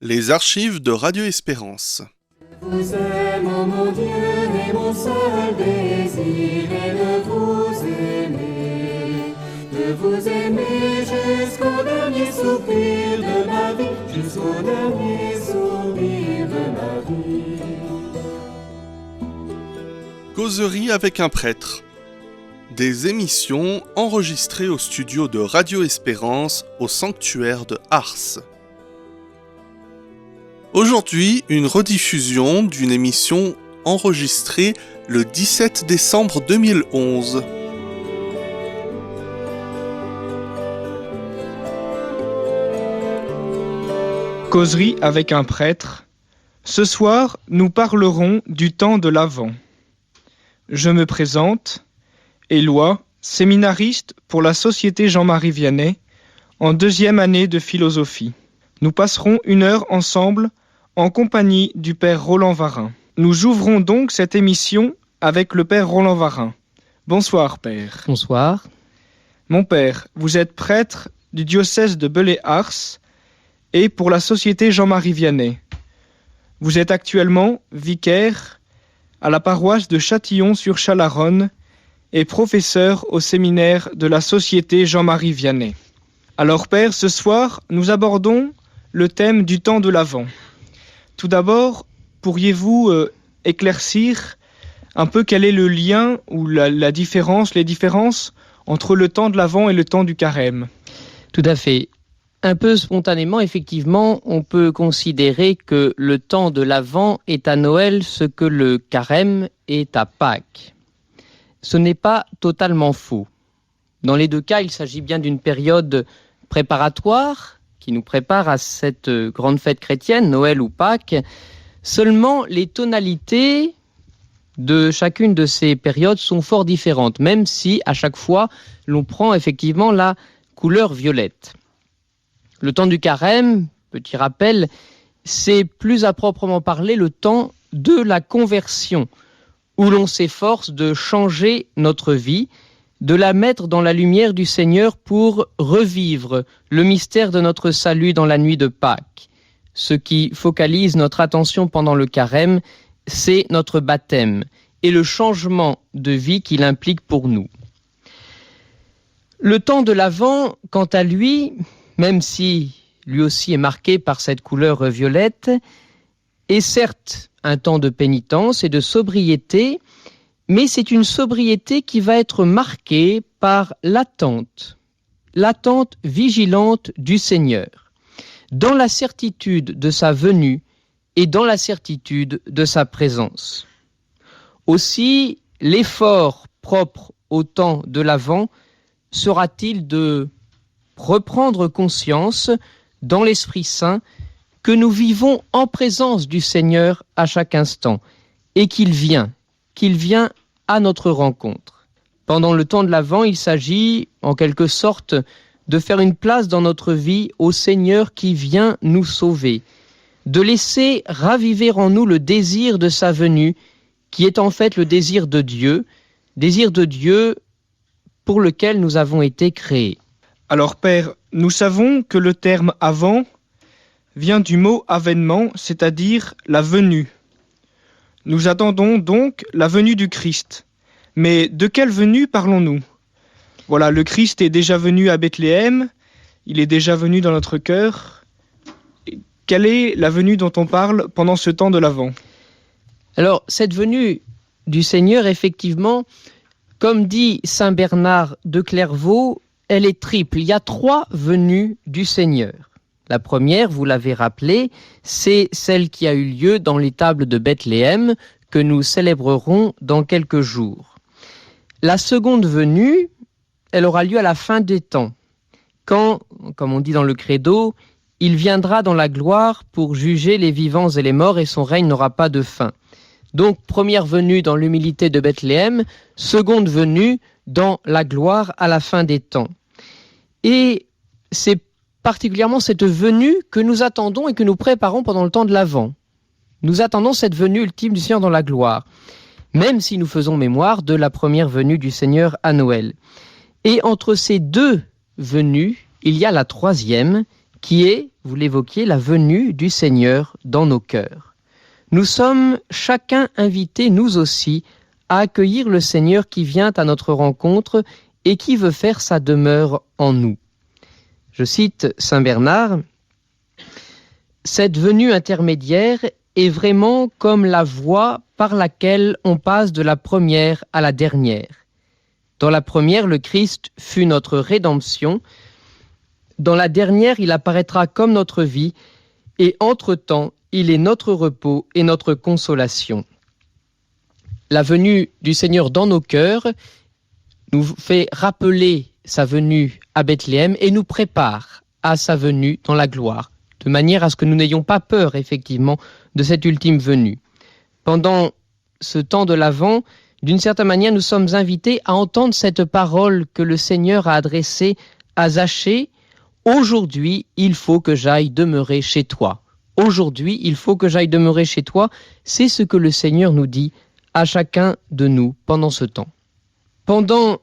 Les archives de Radio Espérance. Vous aime, ô mon Dieu, et mon seul désir est de vous aimer jusqu'au dernier soupir de ma vie, jusqu'au dernier soupir de ma vie. Causerie avec un prêtre. Des émissions enregistrées au studio de Radio Espérance au sanctuaire de Ars. Aujourd'hui, une rediffusion d'une émission enregistrée le 17 décembre 2011. Causerie avec un prêtre. Ce soir, nous parlerons du temps de l'Avent. Je me présente, Éloi, séminariste pour la Société Jean-Marie Vianney, en 2e année de philosophie. Nous passerons 1 heure ensemble en compagnie du Père Roland Varin. Nous ouvrons donc cette émission avec le Père Roland Varin. Bonsoir, Père. Bonsoir. Mon Père, vous êtes prêtre du diocèse de Belley-Ars et pour la Société Jean-Marie Vianney. Vous êtes actuellement vicaire à la paroisse de Châtillon-sur-Chalaronne et professeur au séminaire de la Société Jean-Marie Vianney. Alors, Père, ce soir, nous abordons le thème du temps de l'Avent. Tout d'abord, pourriez-vous éclaircir un peu quel est le lien ou les différences entre le temps de l'Avent et le temps du Carême? Tout à fait. Un peu spontanément, effectivement, on peut considérer que le temps de l'Avent est à Noël ce que le Carême est à Pâques. Ce n'est pas totalement faux. Dans les deux cas, il s'agit bien d'une période préparatoire qui nous prépare à cette grande fête chrétienne, Noël ou Pâques. Seulement, les tonalités de chacune de ces périodes sont fort différentes, même si à chaque fois, l'on prend effectivement la couleur violette. Le temps du Carême, petit rappel, c'est plus à proprement parler le temps de la conversion, où l'on s'efforce de changer notre vie, de la mettre dans la lumière du Seigneur pour revivre le mystère de notre salut dans la nuit de Pâques. Ce qui focalise notre attention pendant le Carême, c'est notre baptême et le changement de vie qu'il implique pour nous. Le temps de l'Avent, quant à lui, même si lui aussi est marqué par cette couleur violette, est certes un temps de pénitence et de sobriété, mais c'est une sobriété qui va être marquée par l'attente vigilante du Seigneur, dans la certitude de sa venue et dans la certitude de sa présence. Aussi, l'effort propre au temps de l'Avent sera-t-il de reprendre conscience dans l'Esprit Saint que nous vivons en présence du Seigneur à chaque instant et qu'il vient à notre rencontre. Pendant le temps de l'Avent, il s'agit en quelque sorte de faire une place dans notre vie au Seigneur qui vient nous sauver, de laisser raviver en nous le désir de sa venue, qui est en fait le désir de Dieu pour lequel nous avons été créés. Alors, Père, nous savons que le terme « avant » vient du mot « avènement », c'est-à-dire la venue. Nous attendons donc la venue du Christ. Mais de quelle venue parlons-nous? Voilà, le Christ est déjà venu à Bethléem, il est déjà venu dans notre cœur. Quelle est la venue dont on parle pendant ce temps de l'Avent? Alors, cette venue du Seigneur, effectivement, comme dit saint Bernard de Clairvaux, elle est triple. Il y a 3 venues du Seigneur. La première, vous l'avez rappelé, c'est celle qui a eu lieu dans l'étable de Bethléem, que nous célébrerons dans quelques jours. La seconde venue, elle aura lieu à la fin des temps, quand, comme on dit dans le credo, il viendra dans la gloire pour juger les vivants et les morts et son règne n'aura pas de fin. Donc, première venue dans l'humilité de Bethléem, seconde venue dans la gloire à la fin des temps. Et c'est particulièrement cette venue que nous attendons et que nous préparons pendant le temps de l'Avent. Nous attendons cette venue ultime du Seigneur dans la gloire, même si nous faisons mémoire de la première venue du Seigneur à Noël. Et entre ces 2 venues, il y a la 3e qui est, vous l'évoquiez, la venue du Seigneur dans nos cœurs. Nous sommes chacun invités, nous aussi, à accueillir le Seigneur qui vient à notre rencontre et qui veut faire sa demeure en nous. Je cite Saint Bernard, « Cette venue intermédiaire est vraiment comme la voie par laquelle on passe de la première à la dernière. Dans la première, le Christ fut notre rédemption. Dans la dernière, il apparaîtra comme notre vie, et entre-temps, il est notre repos et notre consolation. » La venue du Seigneur dans nos cœurs nous fait rappeler sa venue à Bethléem et nous prépare à sa venue dans la gloire, de manière à ce que nous n'ayons pas peur, effectivement, de cette ultime venue. Pendant ce temps de l'Avent, d'une certaine manière, nous sommes invités à entendre cette parole que le Seigneur a adressée à Zachée. « Aujourd'hui, il faut que j'aille demeurer chez toi. » Aujourd'hui, il faut que j'aille demeurer chez toi. C'est ce que le Seigneur nous dit à chacun de nous pendant ce temps. Pendant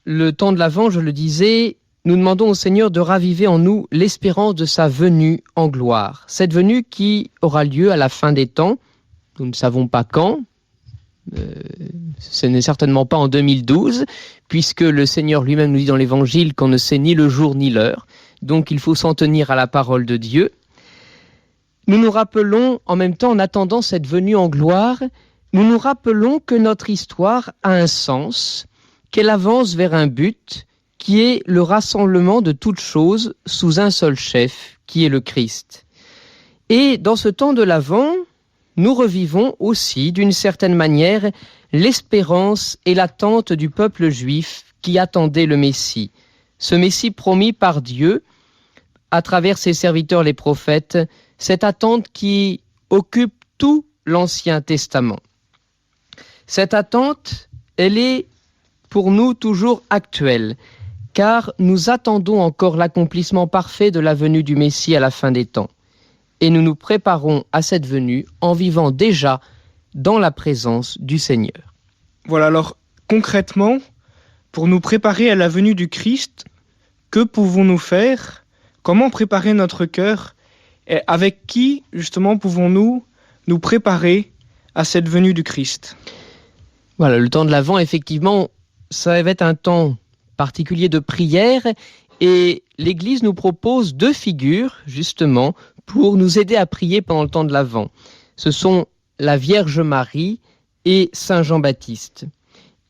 le temps de l'Avent, je le disais, nous demandons au Seigneur de raviver en nous l'espérance de sa venue en gloire. Cette venue qui aura lieu à la fin des temps, nous ne savons pas quand, ce n'est certainement pas en 2012, puisque le Seigneur lui-même nous dit dans l'Évangile qu'on ne sait ni le jour ni l'heure, donc il faut s'en tenir à la parole de Dieu. Nous nous rappelons, en même temps, en attendant cette venue en gloire, nous nous rappelons que notre histoire a un sens, qu'elle avance vers un but, qui est le rassemblement de toutes choses sous un seul chef, qui est le Christ. Et dans ce temps de l'Avent, nous revivons aussi, d'une certaine manière, l'espérance et l'attente du peuple juif qui attendait le Messie. Ce Messie promis par Dieu, à travers ses serviteurs les prophètes, cette attente qui occupe tout l'Ancien Testament. Cette attente, elle est pour nous toujours actuelle, car nous attendons encore l'accomplissement parfait de la venue du Messie à la fin des temps. Et nous nous préparons à cette venue en vivant déjà dans la présence du Seigneur. Voilà, alors concrètement, pour nous préparer à la venue du Christ, que pouvons-nous faire ? Comment préparer notre cœur ? Et avec qui, justement, pouvons-nous nous préparer à cette venue du Christ ? Voilà, le temps de l'Avent, effectivement, ça va être un temps particulier de prière et l'Église nous propose 2 figures, justement, pour nous aider à prier pendant le temps de l'Avent. Ce sont la Vierge Marie et Saint Jean-Baptiste.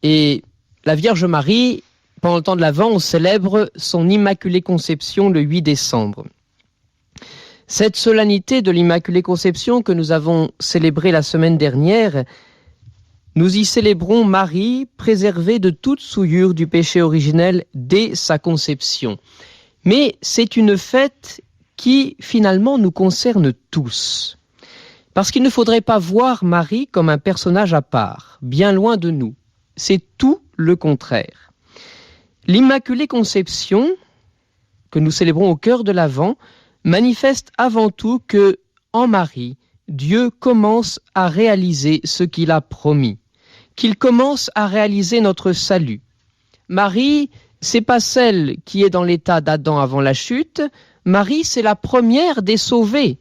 Et la Vierge Marie, pendant le temps de l'Avent, on célèbre son Immaculée Conception le 8 décembre. Cette solennité de l'Immaculée Conception que nous avons célébrée la semaine dernière, nous y célébrons Marie, préservée de toute souillure du péché originel dès sa conception. Mais c'est une fête qui, finalement, nous concerne tous. Parce qu'il ne faudrait pas voir Marie comme un personnage à part, bien loin de nous. C'est tout le contraire. L'Immaculée Conception, que nous célébrons au cœur de l'Avent, manifeste avant tout que, en Marie, Dieu commence à réaliser ce qu'il a promis, qu'il commence à réaliser notre salut. Marie, c'est pas celle qui est dans l'état d'Adam avant la chute. Marie, c'est la première des sauvées.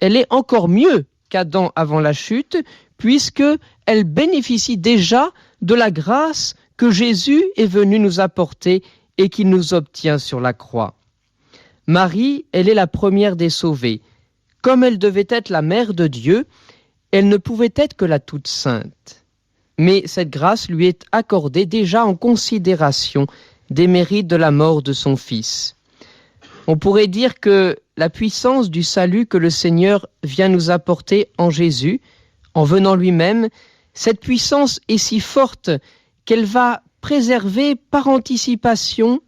Elle est encore mieux qu'Adam avant la chute, puisque elle bénéficie déjà de la grâce que Jésus est venu nous apporter et qu'il nous obtient sur la croix. Marie, elle est la première des sauvées. Comme elle devait être la mère de Dieu, elle ne pouvait être que la toute sainte. Mais cette grâce lui est accordée déjà en considération des mérites de la mort de son Fils. On pourrait dire que la puissance du salut que le Seigneur vient nous apporter en Jésus, en venant lui-même, cette puissance est si forte qu'elle va préserver par anticipation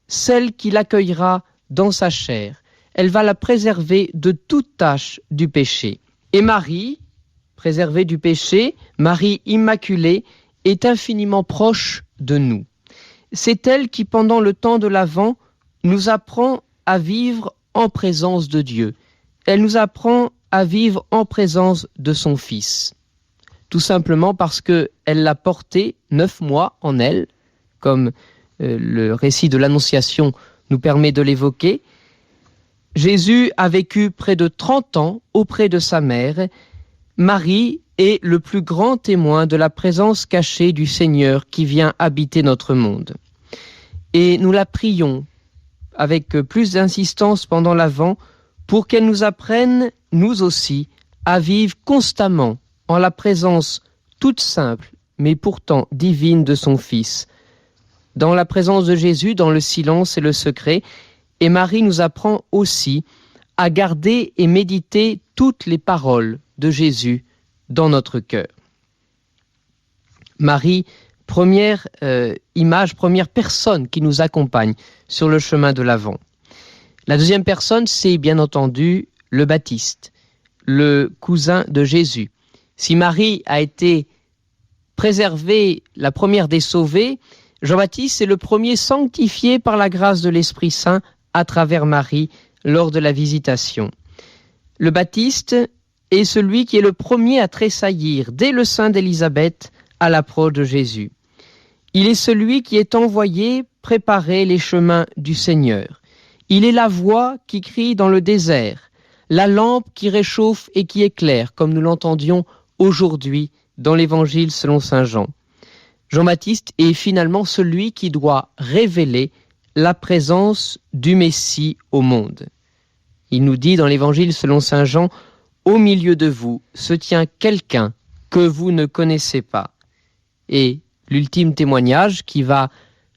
celle qui l'accueillera dans sa chair. Elle va la préserver de toute tâche du péché. Et Marie, préservée du péché, Marie immaculée, est infiniment proche de nous. C'est elle qui, pendant le temps de l'Avent, nous apprend à vivre en présence de Dieu. Elle nous apprend à vivre en présence de son Fils. Tout simplement parce qu'elle l'a porté 9 mois en elle, comme le récit de l'Annonciation nous permet de l'évoquer. Jésus a vécu près de 30 ans auprès de sa mère. Marie est le plus grand témoin de la présence cachée du Seigneur qui vient habiter notre monde. Et nous la prions avec plus d'insistance pendant l'Avent pour qu'elle nous apprenne, nous aussi, à vivre constamment en la présence toute simple, mais pourtant divine de son Fils. Dans la présence de Jésus, dans le silence et le secret, et Marie nous apprend aussi à garder et méditer toutes les paroles de Jésus dans notre cœur. Marie, première image, première personne qui nous accompagne sur le chemin de l'Avent. La deuxième personne, c'est bien entendu le Baptiste, le cousin de Jésus. Si Marie a été préservée, la première des sauvées, Jean-Baptiste est le premier sanctifié par la grâce de l'Esprit Saint à travers Marie lors de la visitation. Le Baptiste est celui qui est le premier à tressaillir dès le sein d'Élisabeth à l'approche de Jésus. Il est celui qui est envoyé préparer les chemins du Seigneur. Il est la voix qui crie dans le désert, la lampe qui réchauffe et qui éclaire, comme nous l'entendions aujourd'hui dans l'Évangile selon saint Jean. Jean-Baptiste est finalement celui qui doit révéler la présence du Messie au monde. Il nous dit dans l'Évangile selon saint Jean, « Au milieu de vous se tient quelqu'un que vous ne connaissez pas. » Et l'ultime témoignage qui va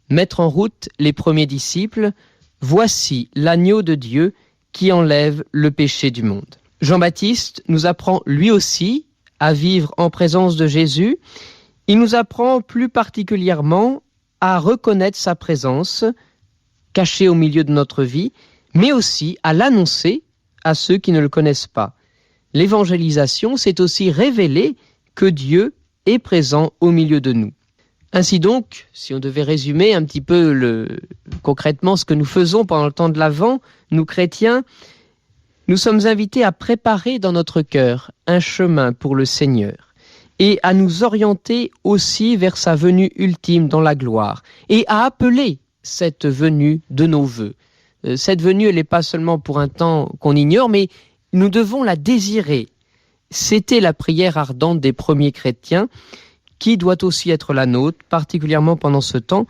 mettre en route les premiers disciples, « Voici l'agneau de Dieu qui enlève le péché du monde. » Jean-Baptiste nous apprend lui aussi à vivre en présence de Jésus. Il nous apprend plus particulièrement à reconnaître sa présence cachée au milieu de notre vie, mais aussi à l'annoncer à ceux qui ne le connaissent pas. L'évangélisation, c'est aussi révéler que Dieu est présent au milieu de nous. Ainsi donc, si on devait résumer un petit peu concrètement ce que nous faisons pendant le temps de l'Avent, nous chrétiens, nous sommes invités à préparer dans notre cœur un chemin pour le Seigneur et à nous orienter aussi vers sa venue ultime dans la gloire et à appeler cette venue de nos vœux. Cette venue, elle n'est pas seulement pour un temps qu'on ignore, mais nous devons la désirer. C'était la prière ardente des premiers chrétiens qui doit aussi être la nôtre, particulièrement pendant ce temps.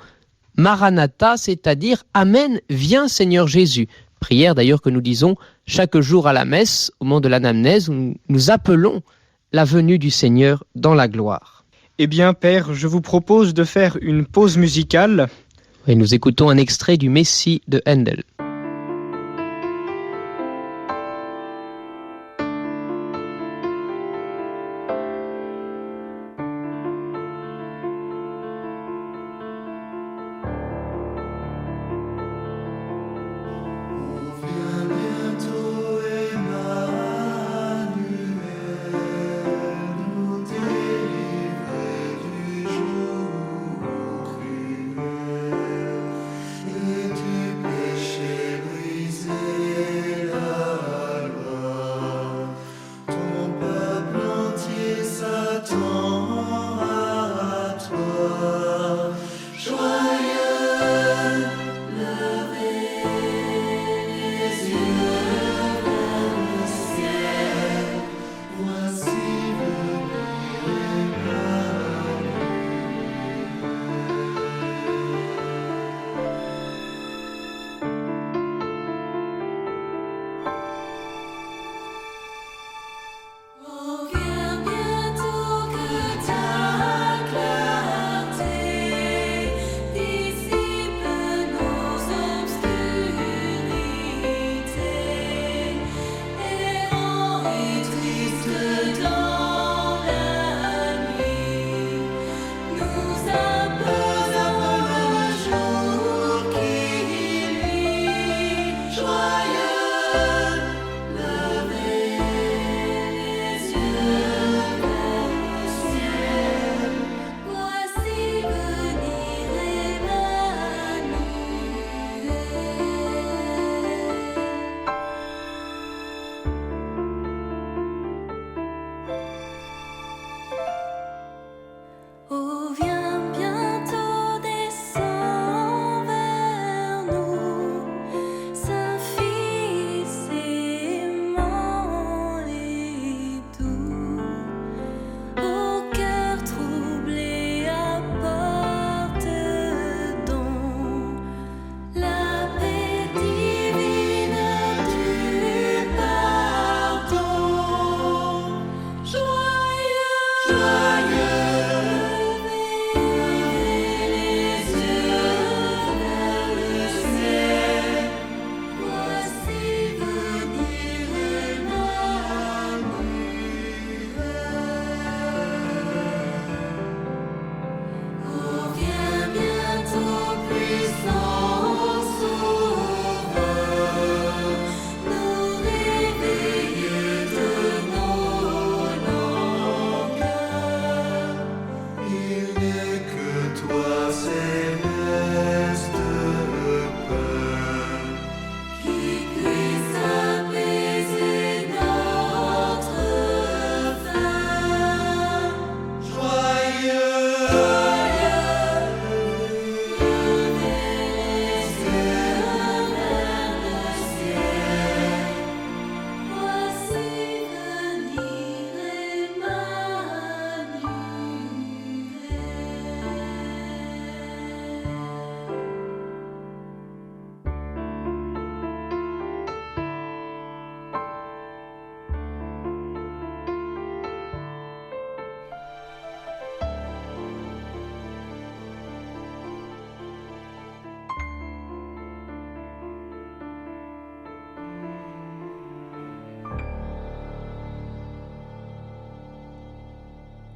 Maranatha, c'est-à-dire « Amen, viens Seigneur Jésus ». Prière d'ailleurs que nous disons chaque jour à la messe, au moment de l'anamnèse, où nous appelons la venue du Seigneur dans la gloire. Eh bien, Père, je vous propose de faire une pause musicale. Et nous écoutons un extrait du Messie de Handel. Et du péché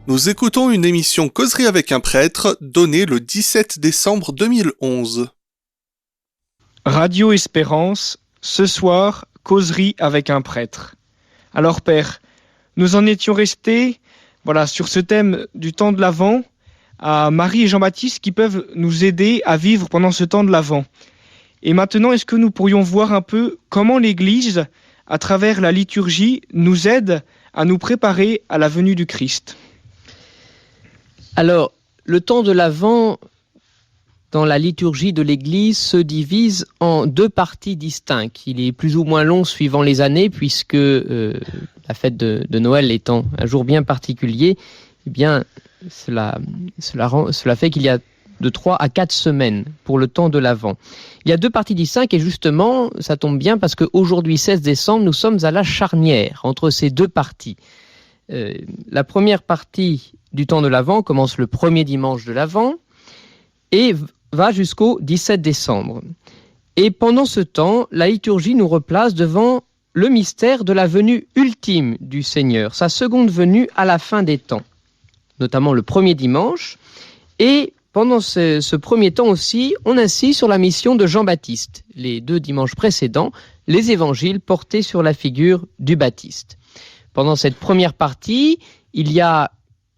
Nous écoutons une émission Causerie avec un prêtre donnée le 17 décembre 2011. Radio Espérance, ce soir, Causerie avec un prêtre. Alors Père, nous en étions restés sur ce thème du temps de l'Avent, à Marie et Jean-Baptiste qui peuvent nous aider à vivre pendant ce temps de l'Avent. Et maintenant, est-ce que nous pourrions voir un peu comment l'Église, à travers la liturgie, nous aide à nous préparer à la venue du Christ ? Alors, le temps de l'Avent, dans la liturgie de l'Église, se divise en deux parties distinctes. Il est plus ou moins long suivant les années, puisque la fête de Noël étant un jour bien particulier, eh bien, cela fait qu'il y a de 3 à 4 semaines pour le temps de l'Avent. Il y a deux parties distinctes et justement, ça tombe bien parce qu'aujourd'hui, 16 décembre, nous sommes à la charnière entre ces deux parties. La première partie du temps de l'Avent commence le premier dimanche de l'Avent et va jusqu'au 17 décembre. Et pendant ce temps, la liturgie nous replace devant le mystère de la venue ultime du Seigneur, sa seconde venue à la fin des temps, notamment le premier dimanche. Et pendant ce premier temps aussi, on insiste sur la mission de Jean-Baptiste. Les 2 dimanches précédents, les évangiles portaient sur la figure du Baptiste. Pendant cette première partie, il y a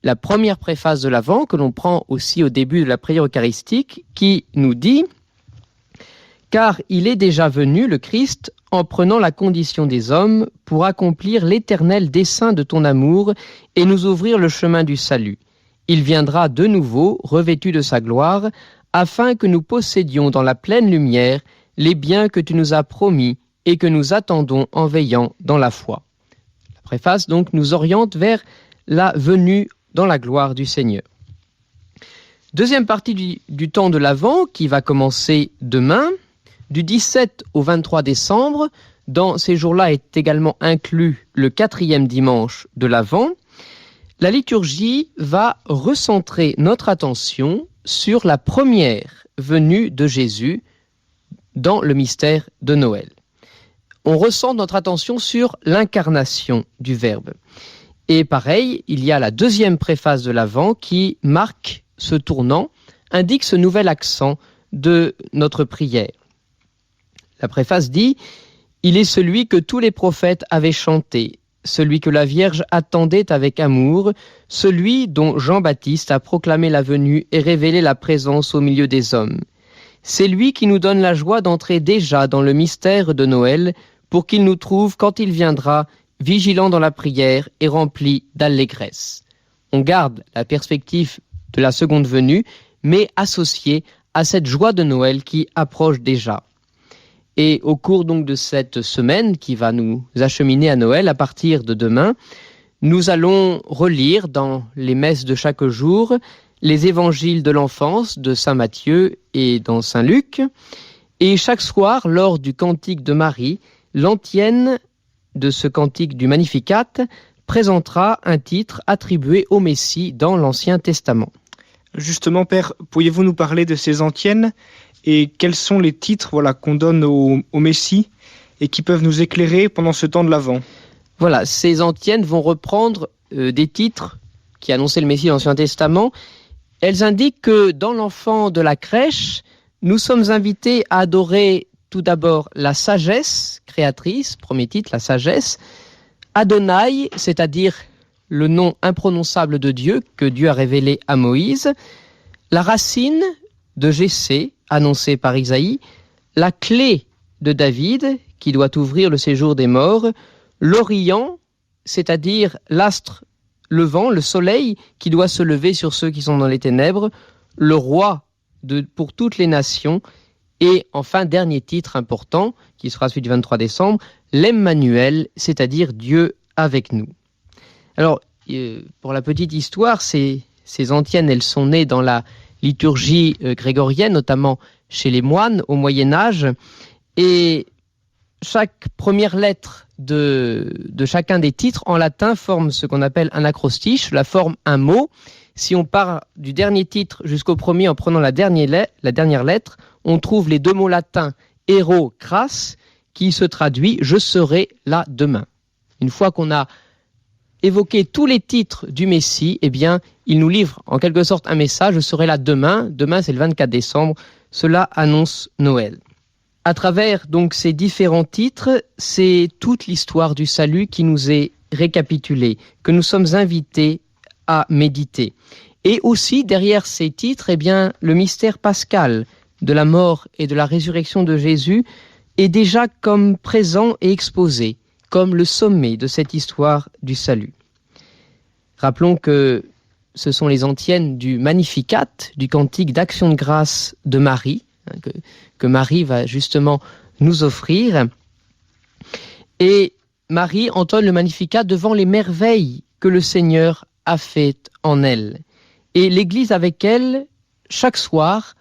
la première préface de l'Avent, que l'on prend aussi au début de la prière eucharistique, qui nous dit « Car il est déjà venu, le Christ, en prenant la condition des hommes, pour accomplir l'éternel dessein de ton amour et nous ouvrir le chemin du salut. Il viendra de nouveau, revêtu de sa gloire, afin que nous possédions dans la pleine lumière les biens que tu nous as promis et que nous attendons en veillant dans la foi. » La préface donc nous oriente vers la venue dans la gloire du Seigneur. Deuxième partie du temps de l'Avent qui va commencer demain, du 17 au 23 décembre. Dans ces jours-là est également inclus le 4e dimanche de l'Avent. La liturgie va recentrer notre attention sur la première venue de Jésus dans le mystère de Noël. On recentre notre attention sur l'incarnation du Verbe. Et pareil, il y a la deuxième préface de l'Avent qui marque ce tournant, indique ce nouvel accent de notre prière. La préface dit « Il est celui que tous les prophètes avaient chanté, celui que la Vierge attendait avec amour, celui dont Jean-Baptiste a proclamé la venue et révélé la présence au milieu des hommes. C'est lui qui nous donne la joie d'entrer déjà dans le mystère de Noël pour qu'il nous trouve quand il viendra, vigilant dans la prière et rempli d'allégresse. » On garde la perspective de la seconde venue, mais associée à cette joie de Noël qui approche déjà. Et au cours donc de cette semaine qui va nous acheminer à Noël, à partir de demain, nous allons relire dans les messes de chaque jour les évangiles de l'enfance de Saint Matthieu et dans Saint Luc. Et chaque soir, lors du cantique de Marie, l'antienne de ce cantique du Magnificat présentera un titre attribué au Messie dans l'Ancien Testament. Justement, Père, pourriez-vous nous parler de ces antiennes et quels sont les titres qu'on donne au Messie et qui peuvent nous éclairer pendant ce temps de l'Avent ? Voilà, ces antiennes vont reprendre des titres qui annonçaient le Messie dans l'Ancien Testament. Elles indiquent que dans l'enfant de la crèche, nous sommes invités à adorer tout d'abord la sagesse créatrice, premier titre, la sagesse, Adonai, c'est-à-dire le nom imprononçable de Dieu que Dieu a révélé à Moïse, la racine de Jessé, annoncée par Isaïe, la clé de David, qui doit ouvrir le séjour des morts, l'Orient, c'est-à-dire l'astre levant, le soleil, qui doit se lever sur ceux qui sont dans les ténèbres, le roi pour toutes les nations, et enfin, dernier titre important, qui sera celui du 23 décembre, l'Emmanuel, c'est-à-dire Dieu avec nous. Alors, pour la petite histoire, ces antiennes, elles sont nées dans la liturgie grégorienne, notamment chez les moines au Moyen-Âge, et chaque première lettre de chacun des titres en latin forme ce qu'on appelle un acrostiche, la forme un mot. Si on part du dernier titre jusqu'au premier en prenant la dernière lettre, on trouve les 2 mots latins « ero »,« cras », qui se traduit « je serai là demain ». Une fois qu'on a évoquer tous les titres du Messie, eh bien, il nous livre en quelque sorte un message. Je serai là demain. Demain, c'est le 24 décembre. Cela annonce Noël. À travers donc ces différents titres, c'est toute l'histoire du salut qui nous est récapitulée, que nous sommes invités à méditer. Et aussi, derrière ces titres, eh bien, le mystère pascal de la mort et de la résurrection de Jésus est déjà comme présent et exposé, comme le sommet de cette histoire du salut. Rappelons que ce sont les antiennes du Magnificat, du cantique d'action de grâce de Marie, que Marie va justement nous offrir. Et Marie entonne le Magnificat devant les merveilles que le Seigneur a faites en elle. Et l'Église avec elle, chaque soir,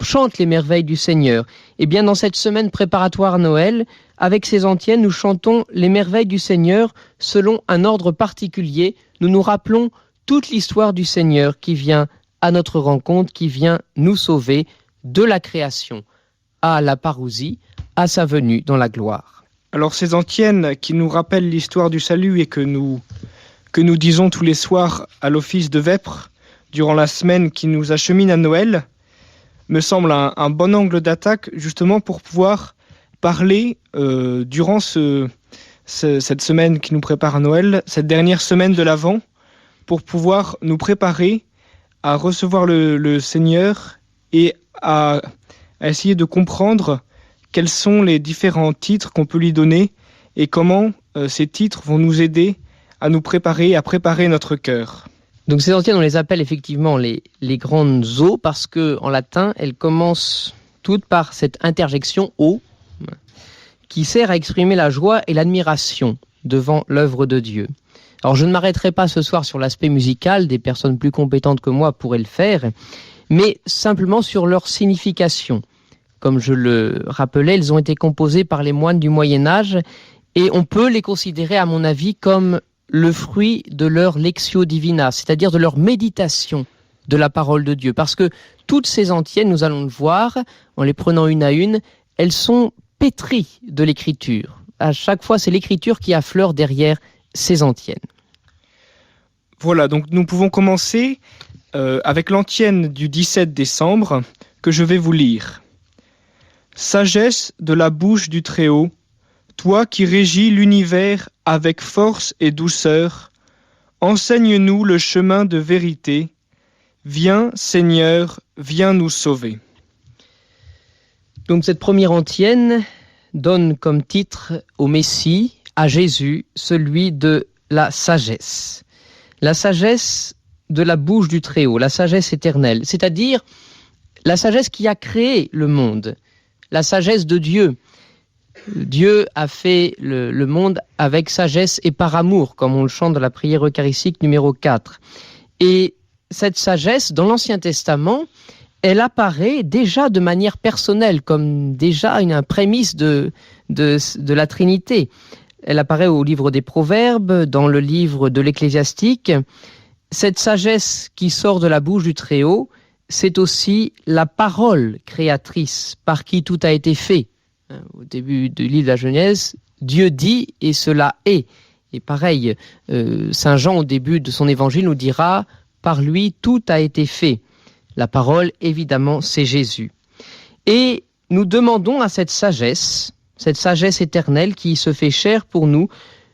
chante les merveilles du Seigneur. Et bien dans cette semaine préparatoire à Noël, avec ces antiennes, nous chantons les merveilles du Seigneur selon un ordre particulier. Nous nous rappelons toute l'histoire du Seigneur qui vient à notre rencontre, qui vient nous sauver de la création à la parousie, à sa venue dans la gloire. Alors ces antiennes qui nous rappellent l'histoire du salut et que nous disons tous les soirs à l'office de Vêpres durant la semaine qui nous achemine à Noël, me semble un bon angle d'attaque justement pour pouvoir parler durant cette semaine qui nous prépare à Noël, cette dernière semaine de l'Avent, pour pouvoir nous préparer à recevoir le Seigneur et à essayer de comprendre quels sont les différents titres qu'on peut lui donner et comment ces titres vont nous aider à nous préparer, à préparer notre cœur. Donc ces antiennes, on les appelle effectivement les grandes eaux parce qu'en latin, elles commencent toutes par cette interjection « eau » qui sert à exprimer la joie et l'admiration devant l'œuvre de Dieu. Alors je ne m'arrêterai pas ce soir sur l'aspect musical, des personnes plus compétentes que moi pourraient le faire, mais simplement sur leur signification. Comme je le rappelais, elles ont été composées par les moines du Moyen-Âge et on peut les considérer, à mon avis, comme le fruit de leur lectio divina, c'est-à-dire de leur méditation de la parole de Dieu. Parce que toutes ces antiennes, nous allons le voir, en les prenant une à une, elles sont pétries de l'écriture. À chaque fois, c'est l'écriture qui affleure derrière ces antiennes. Voilà, donc nous pouvons commencer avec l'antienne du 17 décembre que je vais vous lire. Sagesse de la bouche du Très-Haut, toi qui régis l'univers avec force et douceur, enseigne-nous le chemin de vérité. Viens, Seigneur, viens nous sauver. Donc cette première antienne donne comme titre au Messie, à Jésus, celui de la sagesse. La sagesse de la bouche du Très-Haut, la sagesse éternelle, c'est-à-dire la sagesse qui a créé le monde, la sagesse de Dieu. Dieu a fait le monde avec sagesse et par amour, comme on le chante dans la prière eucharistique numéro 4. Et cette sagesse, dans l'Ancien Testament, elle apparaît déjà de manière personnelle, comme déjà une prémisse de la Trinité. Elle apparaît au livre des Proverbes, dans le livre de l'Ecclésiastique. Cette sagesse qui sort de la bouche du Très-Haut, c'est aussi la parole créatrice par qui tout a été fait. Au début du livre de la Genèse, Dieu dit et cela est. Et pareil, Saint Jean au début de son évangile nous dira « par lui tout a été fait ». La parole, évidemment, c'est Jésus. Et nous demandons à cette sagesse éternelle qui se fait chair pour nous,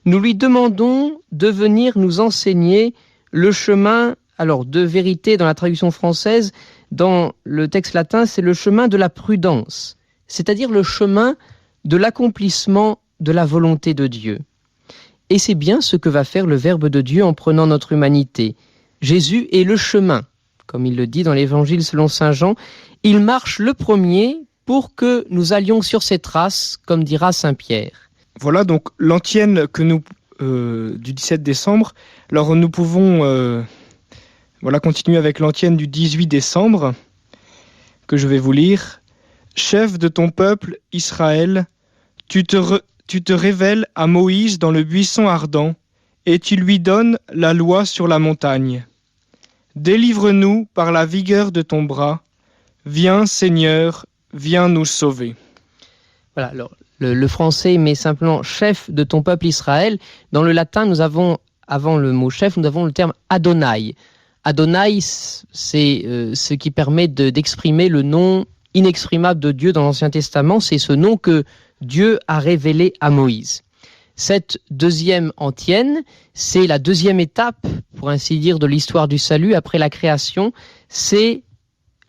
nous lui demandons de venir nous enseigner le chemin, alors de vérité dans la traduction française, dans le texte latin, c'est le chemin de la prudence, c'est-à-dire le chemin de l'accomplissement de la volonté de Dieu. Et c'est bien ce que va faire le Verbe de Dieu en prenant notre humanité. Jésus est le chemin, comme il le dit dans l'Évangile selon saint Jean. Il marche le premier pour que nous allions sur ses traces, comme dira saint Pierre. Voilà donc l'antienne que nous du 17 décembre. Alors nous pouvons continuer avec l'antienne du 18 décembre que je vais vous lire. Chef de ton peuple, Israël, tu te révèles à Moïse dans le buisson ardent, et tu lui donnes la loi sur la montagne. Délivre-nous par la vigueur de ton bras. Viens, Seigneur, viens nous sauver. Voilà, alors le français met simplement chef de ton peuple Israël. Dans le latin, nous avons avant le mot chef, nous avons le terme Adonai. Adonai, c'est ce qui permet d'exprimer le nom inexprimable de Dieu dans l'Ancien Testament. C'est ce nom que Dieu a révélé à Moïse. Cette deuxième antienne, c'est la deuxième étape, pour ainsi dire, de l'histoire du salut après la création. C'est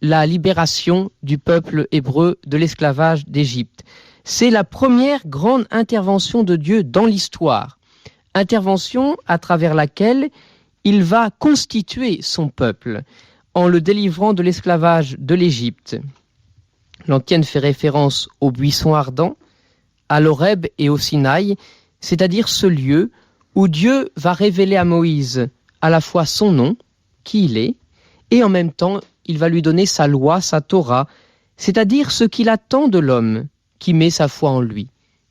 la libération du peuple hébreu de l'esclavage d'Égypte. C'est la première grande intervention de Dieu dans l'histoire. Intervention à travers laquelle il va constituer son peuple en le délivrant de l'esclavage de l'Égypte. L'antienne fait référence au buisson ardent, à l'Horeb et au Sinaï, c'est-à-dire ce lieu où Dieu va révéler à Moïse à la fois son nom, qui il est, et en même temps, il va lui donner sa loi, sa Torah, c'est-à-dire ce qu'il attend de l'homme qui met sa foi en lui.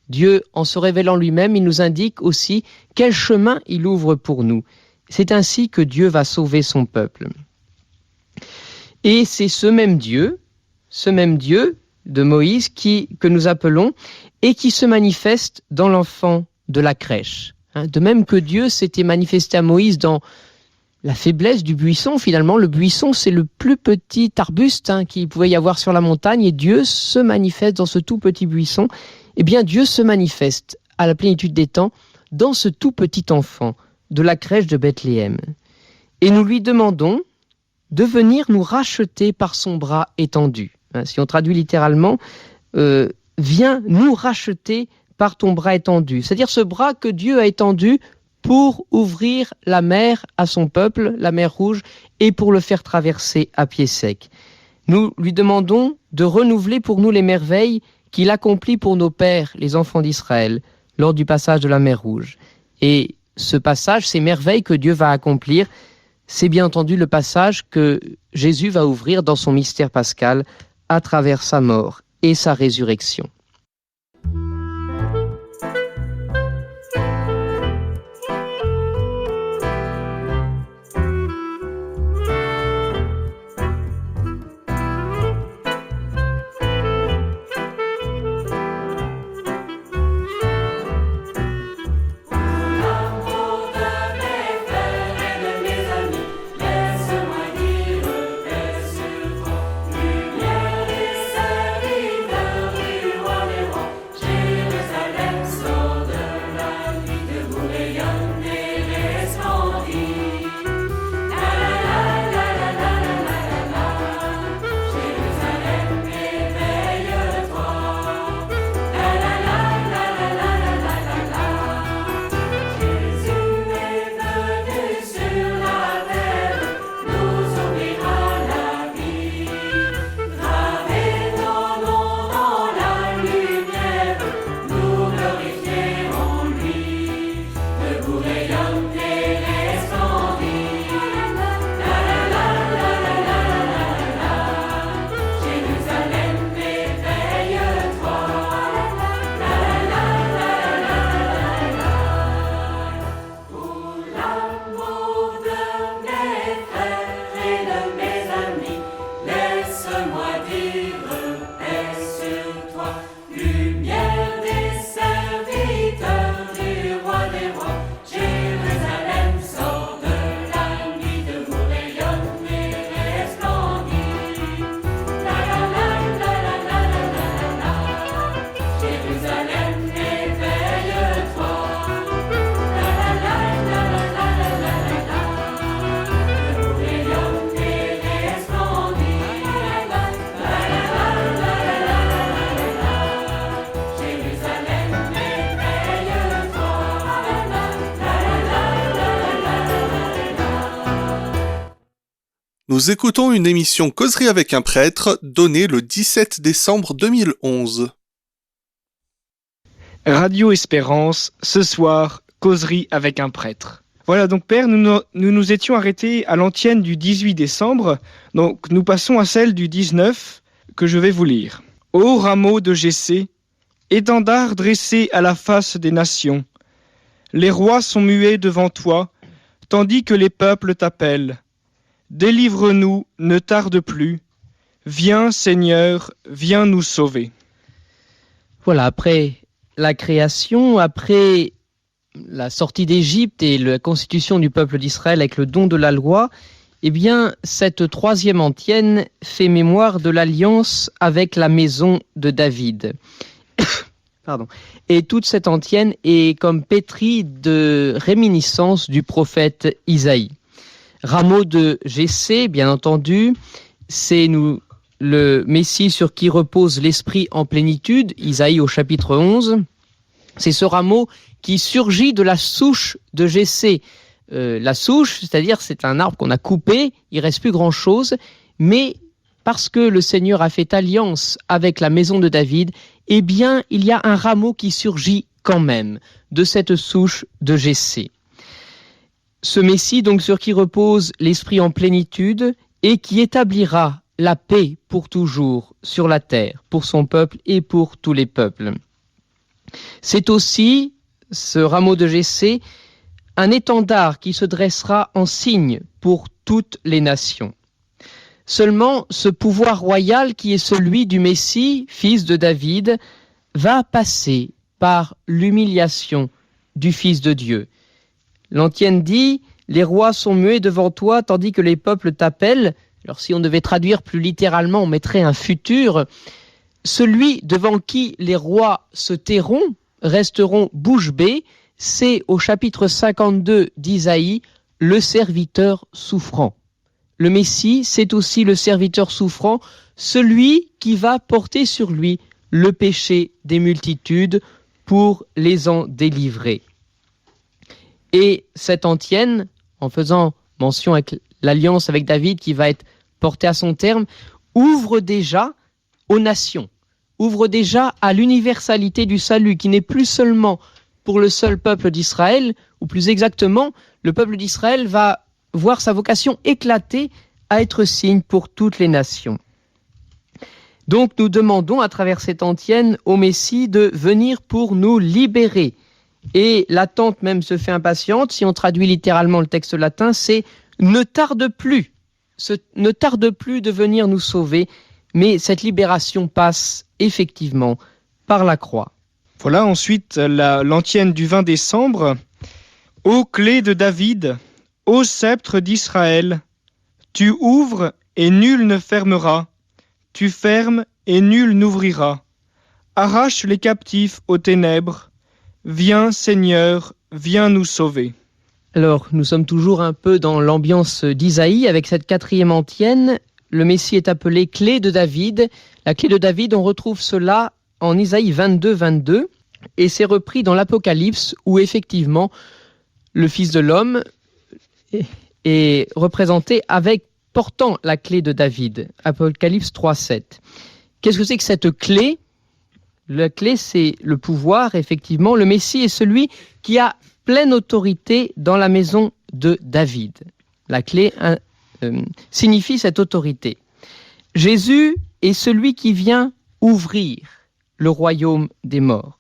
Dieu, en se révélant lui-même, il nous indique aussi quel chemin il ouvre pour nous. C'est ainsi que Dieu va sauver son peuple. Et c'est ce même Dieu de Moïse que nous appelons et qui se manifeste dans l'enfant de la crèche. De même que Dieu s'était manifesté à Moïse dans la faiblesse du buisson, finalement, le buisson, c'est le plus petit arbuste qu'il pouvait y avoir sur la montagne, et Dieu se manifeste dans ce tout petit buisson. Eh bien, Dieu se manifeste à la plénitude des temps dans ce tout petit enfant de la crèche de Bethléem. Et nous lui demandons de venir nous racheter par son bras étendu. Si on traduit littéralement, viens nous racheter par ton bras étendu. C'est-à-dire ce bras que Dieu a étendu pour ouvrir la mer à son peuple, la mer Rouge, et pour le faire traverser à pied sec. Nous lui demandons de renouveler pour nous les merveilles qu'il accomplit pour nos pères, les enfants d'Israël, lors du passage de la mer Rouge. Et ce passage, ces merveilles que Dieu va accomplir, c'est bien entendu le passage que Jésus va ouvrir dans son mystère pascal à travers sa mort et sa résurrection. Nous écoutons une émission Causerie avec un prêtre donnée le 17 décembre 2011. Radio Espérance, ce soir, Causerie avec un prêtre. Voilà, donc Père, nous étions arrêtés à l'antienne du 18 décembre, donc nous passons à celle du 19 que je vais vous lire. Ô rameau de Jessé, étendard dressé à la face des nations, les rois sont muets devant toi, tandis que les peuples t'appellent. Délivre-nous, ne tarde plus. Viens, Seigneur, viens nous sauver. Voilà, après la création, après la sortie d'Égypte et la constitution du peuple d'Israël avec le don de la loi, eh bien, cette troisième antienne fait mémoire de l'alliance avec la maison de David. Pardon. Et toute cette antienne est comme pétrie de réminiscences du prophète Isaïe. Rameau de Jessé, bien entendu, c'est le Messie sur qui repose l'Esprit en plénitude, Isaïe au chapitre 11. C'est ce rameau qui surgit de la souche de Jessé. La souche, c'est-à-dire c'est un arbre qu'on a coupé, il ne reste plus grand-chose, mais parce que le Seigneur a fait alliance avec la maison de David, eh bien, il y a un rameau qui surgit quand même de cette souche de Jessé. Ce Messie, donc, sur qui repose l'Esprit en plénitude et qui établira la paix pour toujours sur la terre, pour son peuple et pour tous les peuples. C'est aussi, ce rameau de Jessé, un étendard qui se dressera en signe pour toutes les nations. Seulement, ce pouvoir royal qui est celui du Messie, fils de David, va passer par l'humiliation du Fils de Dieu. L'antienne dit « Les rois sont muets devant toi, tandis que les peuples t'appellent ». Alors si on devait traduire plus littéralement, on mettrait un futur. Celui devant qui les rois se tairont, resteront bouche bée, c'est au chapitre 52 d'Isaïe, le serviteur souffrant. Le Messie, c'est aussi le serviteur souffrant, celui qui va porter sur lui le péché des multitudes pour les en délivrer. Et cette antienne, en faisant mention avec l'alliance avec David qui va être portée à son terme, ouvre déjà aux nations, ouvre déjà à l'universalité du salut qui n'est plus seulement pour le seul peuple d'Israël, ou plus exactement, le peuple d'Israël va voir sa vocation éclater à être signe pour toutes les nations. Donc nous demandons à travers cette antienne au Messie de venir pour nous libérer. Et l'attente même se fait impatiente, si on traduit littéralement le texte latin, c'est « ne tarde plus ». Ne tarde plus de venir nous sauver, mais cette libération passe effectivement par la croix. Voilà ensuite l'antienne du 20 décembre. Ô clé de David, ô sceptre d'Israël, tu ouvres et nul ne fermera, tu fermes et nul n'ouvrira. Arrache les captifs aux ténèbres, viens Seigneur, viens nous sauver. Alors, nous sommes toujours un peu dans l'ambiance d'Isaïe avec cette quatrième antienne. Le Messie est appelé clé de David. La clé de David, on retrouve cela en Isaïe 22, et c'est repris dans l'Apocalypse où effectivement le Fils de l'homme est représenté avec portant la clé de David. Apocalypse 3:7. Qu'est-ce que c'est que cette clé ? La clé, c'est le pouvoir, effectivement. Le Messie est celui qui a pleine autorité dans la maison de David. La clé signifie cette autorité. Jésus est celui qui vient ouvrir le royaume des morts.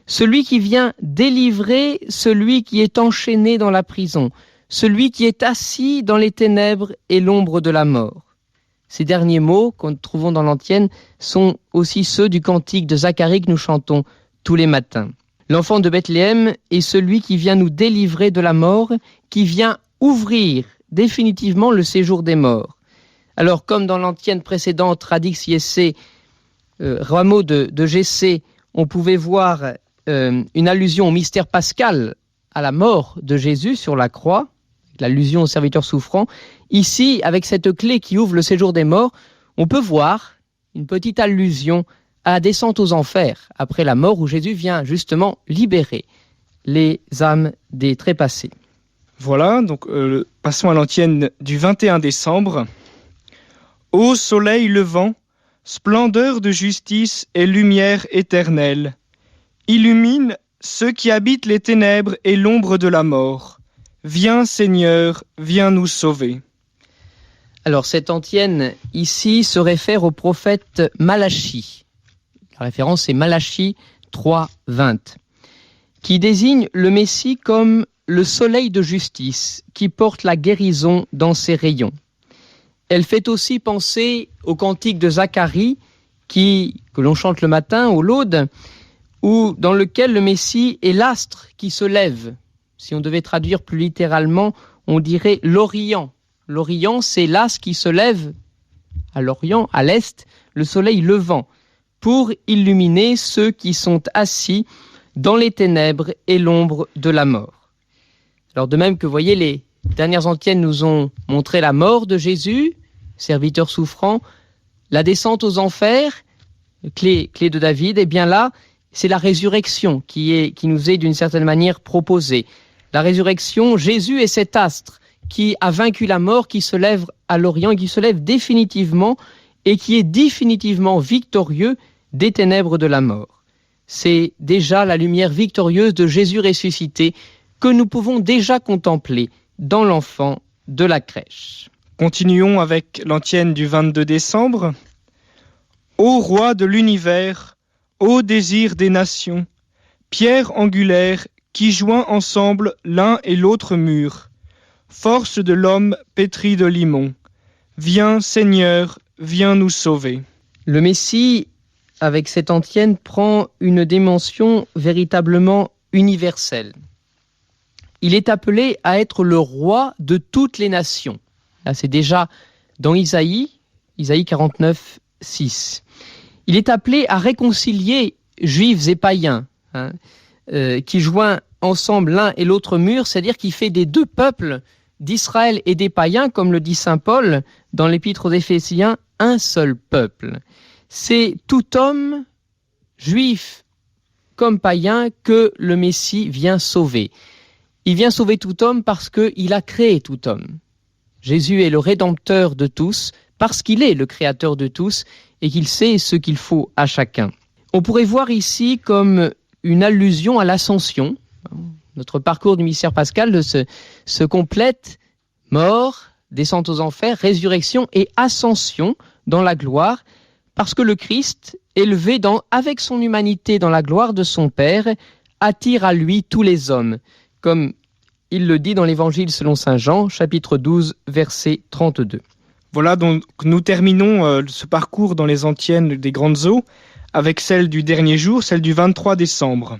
Celui qui vient délivrer celui qui est enchaîné dans la prison. Celui qui est assis dans les ténèbres et l'ombre de la mort. Ces derniers mots qu'on trouvons dans l'antienne sont aussi ceux du cantique de Zacharie que nous chantons tous les matins. L'enfant de Bethléem est celui qui vient nous délivrer de la mort, qui vient ouvrir définitivement le séjour des morts. Alors, comme dans l'antienne précédente, Radix Jessé, rameau de Jessé, on pouvait voir une allusion au mystère pascal, à la mort de Jésus sur la croix, l'allusion au serviteur souffrant. Ici, avec cette clé qui ouvre le séjour des morts, on peut voir une petite allusion à la descente aux enfers, après la mort où Jésus vient justement libérer les âmes des trépassés. Voilà, donc passons à l'antienne du 21 décembre. Ô soleil levant, splendeur de justice et lumière éternelle, illumine ceux qui habitent les ténèbres et l'ombre de la mort. Viens Seigneur, viens nous sauver. Alors cette antienne ici se réfère au prophète Malachie. La référence est Malachie 3:20, qui désigne le Messie comme le soleil de justice qui porte la guérison dans ses rayons. Elle fait aussi penser au cantique de Zacharie que l'on chante le matin au laude, ou dans lequel le Messie est l'astre qui se lève. Si on devait traduire plus littéralement, on dirait l'Orient. L'Orient, c'est l'astre qui se lève à l'Orient, à l'Est, le soleil levant, pour illuminer ceux qui sont assis dans les ténèbres et l'ombre de la mort. Alors de même que, vous voyez, les dernières antiennes nous ont montré la mort de Jésus, serviteur souffrant, la descente aux enfers, clé de David, et bien là, c'est la résurrection qui nous est d'une certaine manière proposée. La résurrection, Jésus est cet astre qui a vaincu la mort, qui se lève à l'Orient, et qui se lève définitivement et qui est définitivement victorieux des ténèbres de la mort. C'est déjà la lumière victorieuse de Jésus ressuscité que nous pouvons déjà contempler dans l'enfant de la crèche. Continuons avec l'antienne du 22 décembre. Ô roi de l'univers, ô désir des nations, pierre angulaire qui joint ensemble l'un et l'autre mur, force de l'homme pétri de limon, viens Seigneur, viens nous sauver. Le Messie, avec cette antienne, prend une dimension véritablement universelle. Il est appelé à être le roi de toutes les nations. Là, c'est déjà dans Isaïe 49, 6. Il est appelé à réconcilier juifs et païens, qui joint ensemble l'un et l'autre mur, c'est-à-dire qu'il fait des deux peuples, d'Israël et des païens, comme le dit saint Paul dans l'épître aux Éphésiens, un seul peuple. C'est tout homme, juif comme païen, que le Messie vient sauver. Il vient sauver tout homme parce qu'il a créé tout homme. Jésus est le rédempteur de tous, parce qu'il est le créateur de tous et qu'il sait ce qu'il faut à chacun. On pourrait voir ici comme une allusion à l'ascension. Notre parcours du mystère pascal se complète, mort, descente aux enfers, résurrection et ascension dans la gloire, parce que le Christ, élevé avec son humanité dans la gloire de son Père, attire à lui tous les hommes, comme il le dit dans l'Évangile selon saint Jean, chapitre 12, verset 32. Voilà, donc nous terminons ce parcours dans les antiennes des grandes eaux avec celle du dernier jour, celle du 23 décembre.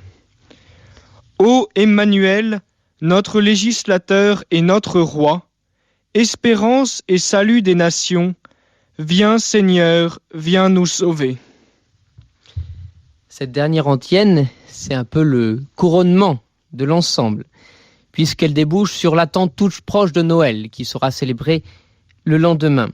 Ô Emmanuel, notre législateur et notre roi, espérance et salut des nations, viens Seigneur, viens nous sauver. Cette dernière antienne, c'est un peu le couronnement de l'ensemble, puisqu'elle débouche sur l'attente toute proche de Noël, qui sera célébrée le lendemain.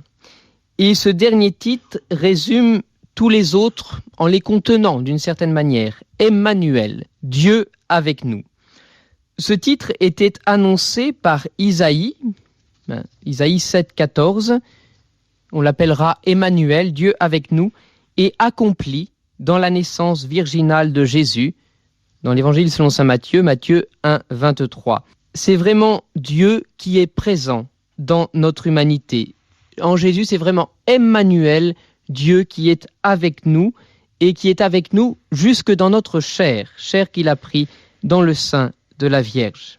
Et ce dernier titre résume tous les autres en les contenant d'une certaine manière. Emmanuel, Dieu avec nous. Ce titre était annoncé par Isaïe, Isaïe 7, 14. On l'appellera Emmanuel, Dieu avec nous, et accompli dans la naissance virginale de Jésus, dans l'Évangile selon saint Matthieu, Matthieu 1, 23. C'est vraiment Dieu qui est présent dans notre humanité. En Jésus, c'est vraiment Emmanuel, Dieu qui est avec nous et qui est avec nous jusque dans notre chair qu'il a pris dans le sein de la Vierge.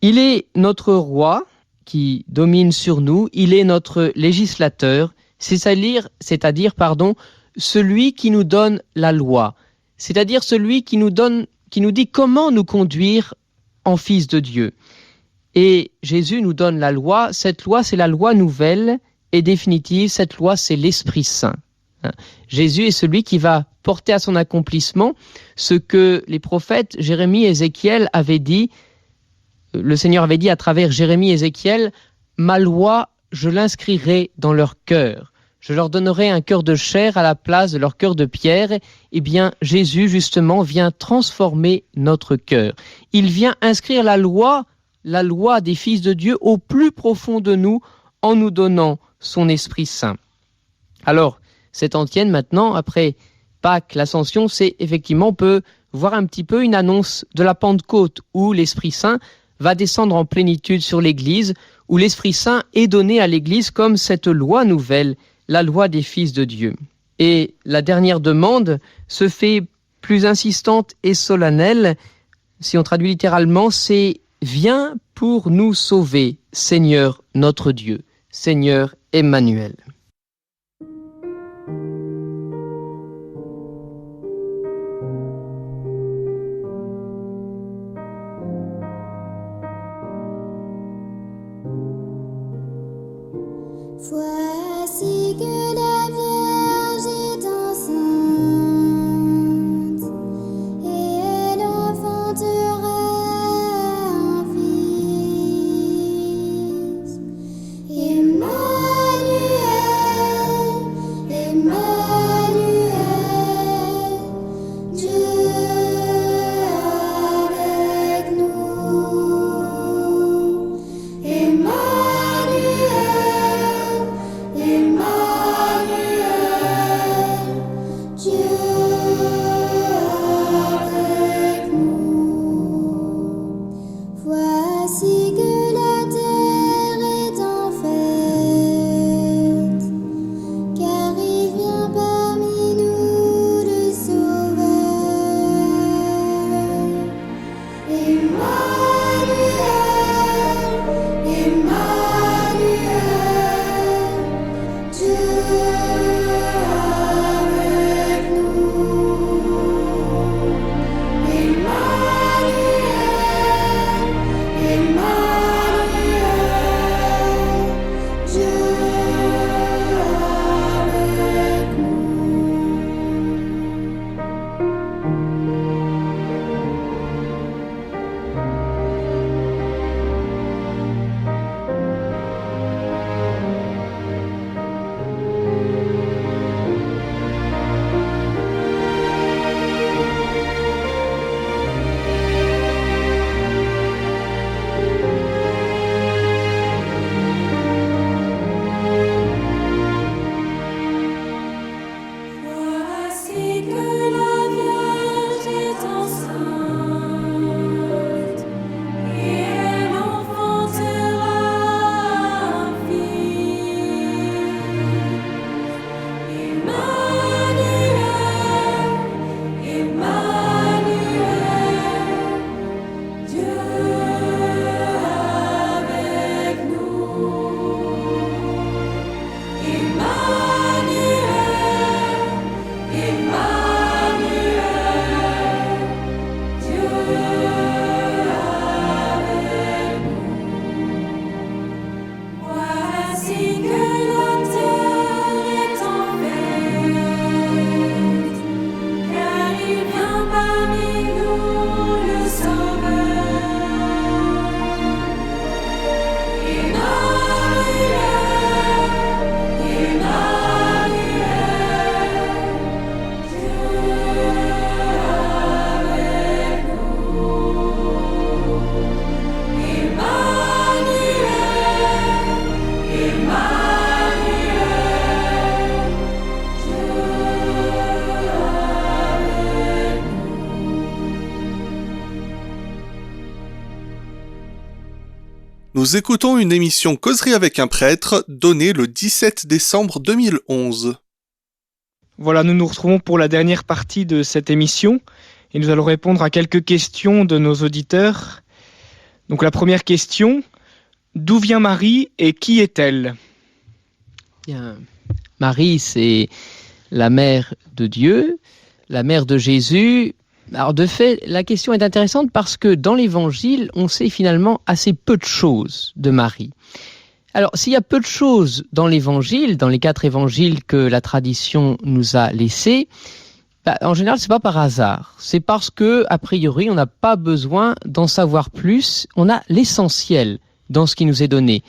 Il est notre roi qui domine sur nous, il est notre législateur, c'est-à-dire, celui qui nous donne la loi, c'est-à-dire celui qui nous dit comment nous conduire en fils de Dieu. Et Jésus nous donne la loi. Cette loi, c'est la loi nouvelle et définitive. Cette loi, c'est l'Esprit Saint. Jésus est celui qui va porter à son accomplissement ce que les prophètes Jérémie et Ézéchiel avaient dit. Le Seigneur avait dit à travers Jérémie et Ézéchiel, « Ma loi, je l'inscrirai dans leur cœur. Je leur donnerai un cœur de chair à la place de leur cœur de pierre. » Eh bien, Jésus, justement, vient transformer notre cœur. Il vient inscrire la loi des fils de Dieu au plus profond de nous en nous donnant son Esprit Saint. Alors, cette antienne maintenant, après Pâques, l'Ascension, c'est effectivement, on peut voir un petit peu une annonce de la Pentecôte où l'Esprit Saint va descendre en plénitude sur l'Église, où l'Esprit Saint est donné à l'Église comme cette loi nouvelle, la loi des fils de Dieu. Et la dernière demande se fait plus insistante et solennelle. Si on traduit littéralement, c'est « Viens pour nous sauver, Seigneur notre Dieu, Seigneur Emmanuel ». Voici que la Vierge est enceinte et elle enfantera un fils. Emmanuel, Emmanuel, Dieu avec nous. Emmanuel, Emmanuel, Dieu avec nous. Voici que la terre est en fête, car il vient parmi nous le Sauveur. Emmanuel, Emmanuel, Dieu avec nous. Emmanuel, Emmanuel, Dieu avec Voici que la Vierge est enceinte et elle enfantera un fils. Emmanuel, Emmanuel, Dieu avec nous. Emmanuel, Emmanuel, Dieu avec nous. Voici que la terre est en fête, car il vient parmi nous le Sauveur. Emmanuel, Emmanuel, Dieu avec nous. Emmanuel, Emmanuel, Dieu avec Nous écoutons une émission Causerie avec un prêtre donnée le 17 décembre 2011. Voilà, nous nous retrouvons pour la dernière partie de cette émission et nous allons répondre à quelques questions de nos auditeurs. Donc la première question, d'où vient Marie et qui est-elle ? Bien. Marie, c'est la mère de Dieu, la mère de Jésus. Alors de fait, la question est intéressante parce que dans l'Évangile, on sait finalement assez peu de choses de Marie. Alors, s'il y a peu de choses dans l'Évangile, dans les 4 évangiles que la tradition nous a laissés, en général, c'est pas par hasard. C'est parce que, a priori, on n'a pas besoin d'en savoir plus. On a l'essentiel dans ce qui nous est donné.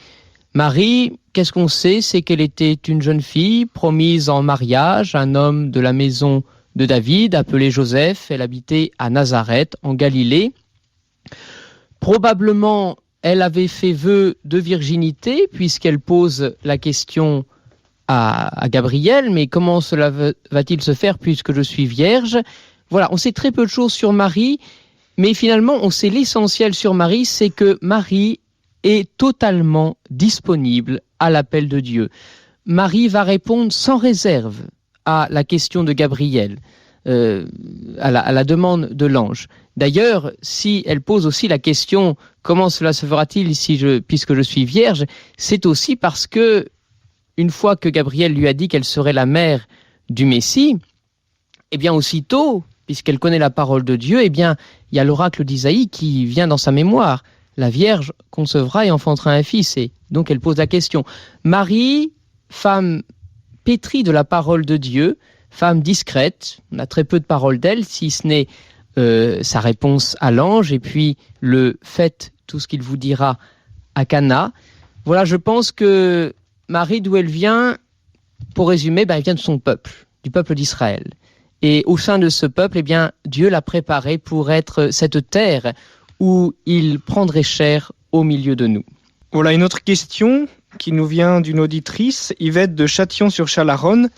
Marie, qu'est-ce qu'on sait ? C'est qu'elle était une jeune fille promise en mariage à un homme de la maison de David, appelé Joseph. Elle habitait à Nazareth, en Galilée. Probablement, elle avait fait vœu de virginité, puisqu'elle pose la question à Gabriel, mais comment cela va-t-il se faire puisque je suis vierge ? Voilà, on sait très peu de choses sur Marie, mais finalement, on sait l'essentiel sur Marie, c'est que Marie est totalement disponible à l'appel de Dieu. Marie va répondre sans réserve à la question de Gabriel, à la demande de l'ange. D'ailleurs, si elle pose aussi la question « Comment cela se fera-t-il puisque je suis vierge ?», c'est aussi parce que, une fois que Gabriel lui a dit qu'elle serait la mère du Messie, eh bien aussitôt, puisqu'elle connaît la parole de Dieu, eh bien il y a l'oracle d'Isaïe qui vient dans sa mémoire. La Vierge concevra et enfantera un fils. Et donc elle pose la question. Marie femme pétrie de la parole de Dieu, femme discrète. On a très peu de paroles d'elle, si ce n'est sa réponse à l'ange, et puis le faites tout ce qu'il vous dira à Cana. Voilà, je pense que Marie, d'où elle vient, pour résumer, elle vient de son peuple, du peuple d'Israël. Et au sein de ce peuple, Dieu l'a préparé pour être cette terre où il prendrait chair au milieu de nous. Voilà une autre question qui nous vient d'une auditrice, Yvette de Châtillon-sur-Chalaronne.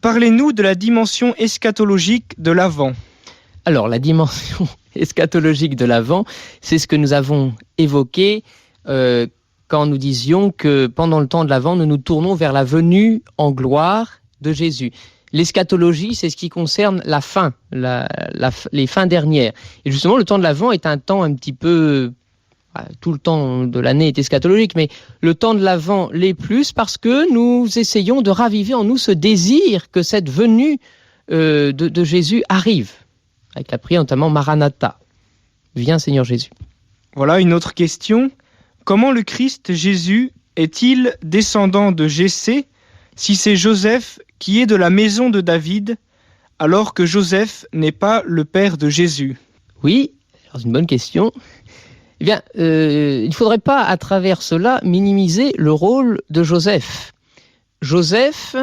Parlez-nous de la dimension eschatologique de l'Avent. Alors, la dimension eschatologique de l'Avent, c'est ce que nous avons évoqué quand nous disions que pendant le temps de l'Avent, nous nous tournons vers la venue en gloire de Jésus. L'eschatologie, c'est ce qui concerne la fin, les fins dernières. Et justement, le temps de l'Avent est un temps un petit peu... Tout le temps de l'année est eschatologique, mais le temps de l'Avent l'est plus parce que nous essayons de raviver en nous ce désir que cette venue de Jésus arrive. Avec la prière notamment Maranatha. Viens Seigneur Jésus. Voilà une autre question. Comment le Christ Jésus est-il descendant de Jessé si c'est Joseph qui est de la maison de David, alors que Joseph n'est pas le père de Jésus? Oui, c'est une bonne question. Eh bien, il ne faudrait pas, à travers cela, minimiser le rôle de Joseph. Joseph,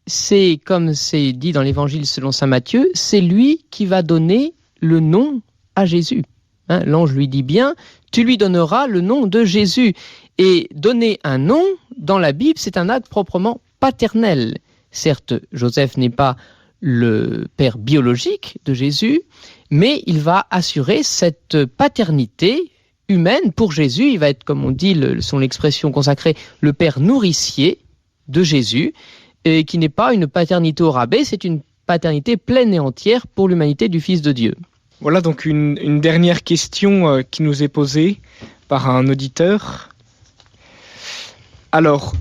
c'est, comme c'est dit dans l'Évangile selon saint Matthieu, c'est lui qui va donner le nom à Jésus. L'ange lui dit bien, tu lui donneras le nom de Jésus. Et donner un nom, dans la Bible, c'est un acte proprement paternel. Certes, Joseph n'est pas le père biologique de Jésus, mais il va assurer cette paternité humaine pour Jésus. Il va être, comme on dit, selon l'expression consacrée, le père nourricier de Jésus, et qui n'est pas une paternité au rabais, c'est une paternité pleine et entière pour l'humanité du Fils de Dieu. Voilà donc une dernière question qui nous est posée par un auditeur. Alors,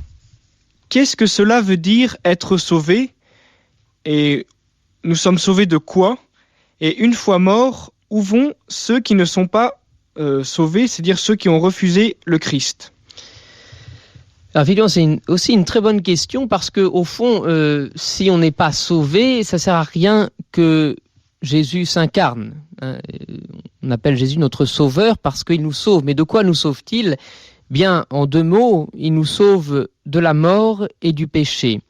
qu'est-ce que cela veut dire être sauvé? Et nous sommes sauvés de quoi? Et une fois morts, où vont ceux qui ne sont pas sauvés, c'est-à-dire ceux qui ont refusé le Christ? Alors évidemment, c'est aussi une très bonne question parce que au fond, si on n'est pas sauvé, ça sert à rien que Jésus s'incarne. On appelle Jésus notre sauveur parce qu'il nous sauve. Mais de quoi nous sauve-t-il? Bien, en deux mots, il nous sauve de la mort et du péché.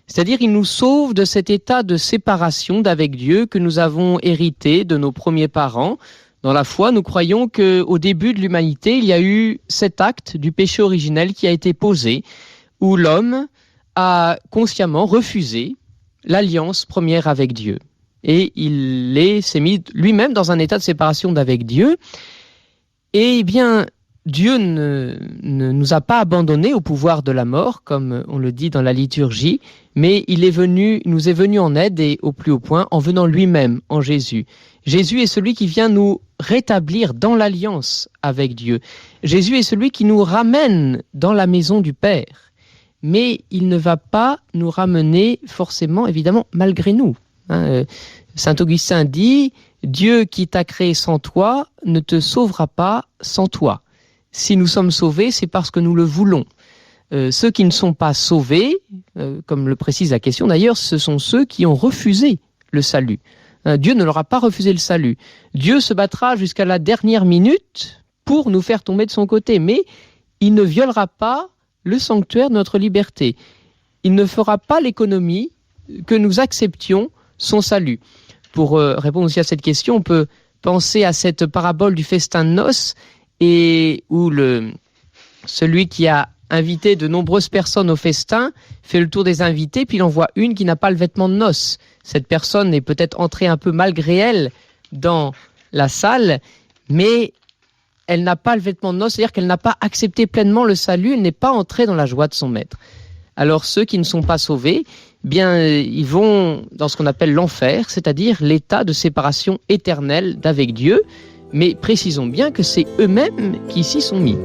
C'est-à-dire, il nous sauve de cet état de séparation d'avec Dieu que nous avons hérité de nos premiers parents. Dans la foi, nous croyons qu'au début de l'humanité, il y a eu cet acte du péché originel qui a été posé, où l'homme a consciemment refusé l'alliance première avec Dieu. Et il s'est mis lui-même dans un état de séparation d'avec Dieu. Et bien, Dieu ne nous a pas abandonnés au pouvoir de la mort, comme on le dit dans la liturgie, mais il nous est venu en aide et au plus haut point en venant lui-même en Jésus. Jésus est celui qui vient nous rétablir dans l'alliance avec Dieu. Jésus est celui qui nous ramène dans la maison du Père. Mais il ne va pas nous ramener forcément, évidemment, malgré nous. Saint Augustin dit « Dieu qui t'a créé sans toi ne te sauvera pas sans toi ». Si nous sommes sauvés, c'est parce que nous le voulons. Ceux qui ne sont pas sauvés, comme le précise la question d'ailleurs, ce sont ceux qui ont refusé le salut. Dieu ne leur a pas refusé le salut. Dieu se battra jusqu'à la dernière minute pour nous faire tomber de son côté, mais il ne violera pas le sanctuaire de notre liberté. Il ne fera pas l'économie que nous acceptions son salut. Pour répondre aussi à cette question, on peut penser à cette parabole du festin de noces, et où celui qui a invité de nombreuses personnes au festin fait le tour des invités, puis il en voit une qui n'a pas le vêtement de noces. Cette personne est peut-être entrée un peu malgré elle dans la salle, mais elle n'a pas le vêtement de noces, c'est-à-dire qu'elle n'a pas accepté pleinement le salut, elle n'est pas entrée dans la joie de son maître. Alors ceux qui ne sont pas sauvés, bien ils vont dans ce qu'on appelle l'enfer, c'est-à-dire l'état de séparation éternelle d'avec Dieu. Mais précisons bien que c'est eux-mêmes qui s'y sont mis.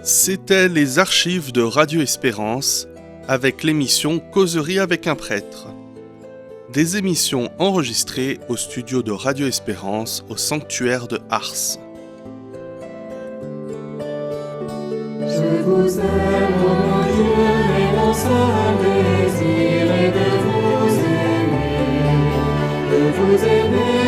C'était les archives de Radio Espérance avec l'émission Causerie avec un prêtre. Des émissions enregistrées au studio de Radio Espérance au sanctuaire de Ars. vous aime, ô mon Dieu, et mon seul désir est de vous aimer,